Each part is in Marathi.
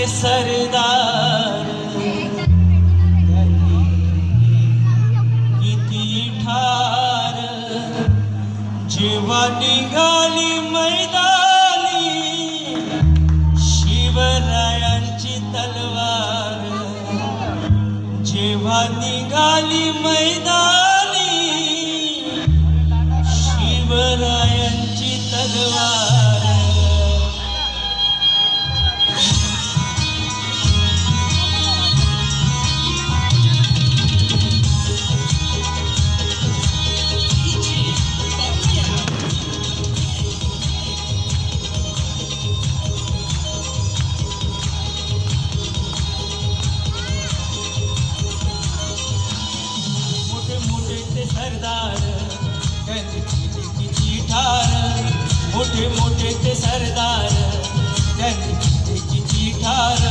मोठे सरदार किती ठार जेव्हा निघाली मैदानी शिवरायांची तलवार जेव्हा निघाली मैदानी शिवरायांची तलवार सरदार किती ठार मोठे मोठे ते सरदार किती ठार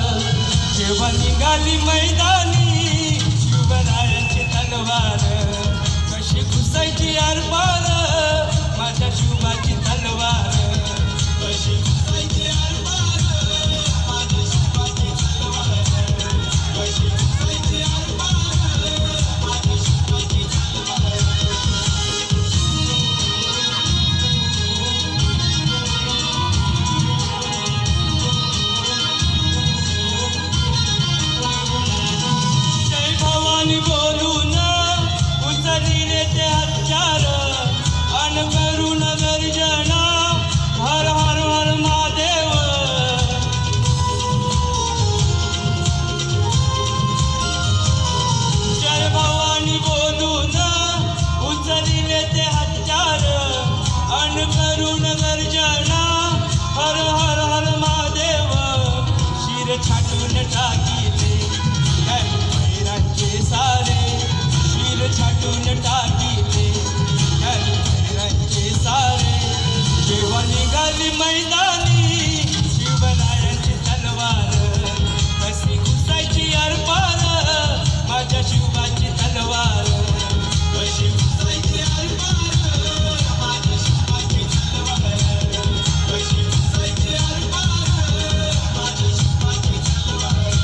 जेव्हा निघाली मैदानी शिवरायांची तलवार कशी घुसायची आरपार माझ्या शिवाची तलवार कशी घुसायची आरपार माझ्या शिवाची तलवार कशी घुसायची आरपार माझ्या शिवाची बोलून उचलिले ते हत्यार अन करून गर्जना हर हर हर महादेव जय भवानी बोलून उचलिले ते हत्यार अन करून गर्जना हर हर हर महादेव शिर छाटून टाकीले सारे शिर छाटून टाकीले घरांचे सारे जेव्हा निघाली मैदानी शिवरायांची तलवार कशी घुसायची आरपार माझ्या शिवाची तलवार कशी घुसायची आरपार माझ्या शिवाची तलवार कशी घुसायची आरपार माझ्या शिवाची तलवार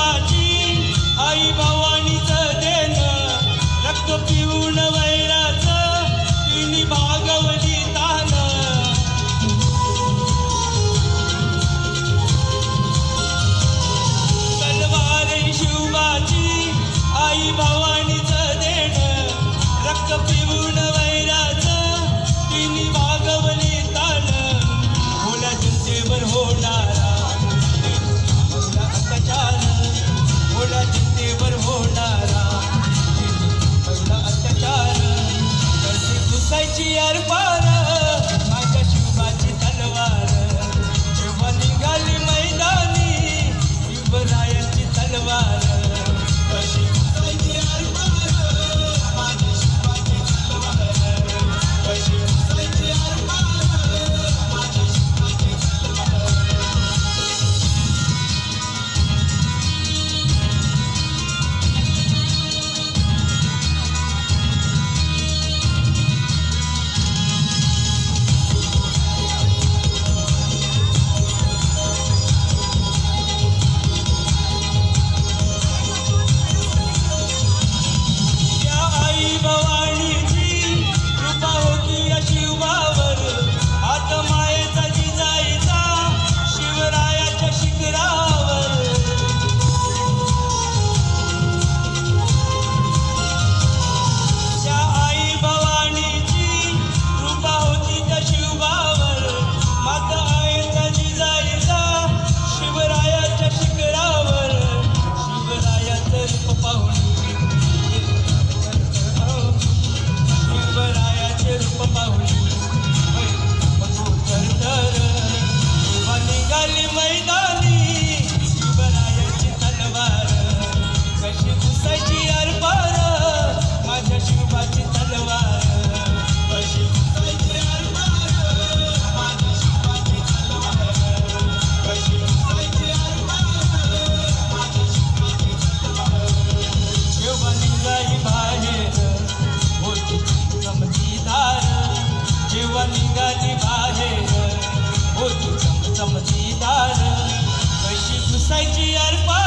आई भवानीचं देणं रक्त पिऊन वैराचं तिने भागवली तान तलवार शिवबाची आई भवानीचं देणं रक्त पिऊन वैराचं तिने भागवली तान भोला जनतेवर होणारा अत्याचार भोला जनतेवर होणारा अत्याचार कशी घुसायची आरपार माझ्या शिवाची तलवार जेव्हा निघाली मैदानी शिवरायांची तलवार कशी घुसायची आरपार माझ्या शिवाची तलवार कशी घुसायची आरपार माझ्या शिवाची तलवार होती चमचमती दार कशी घुसायची अर्पा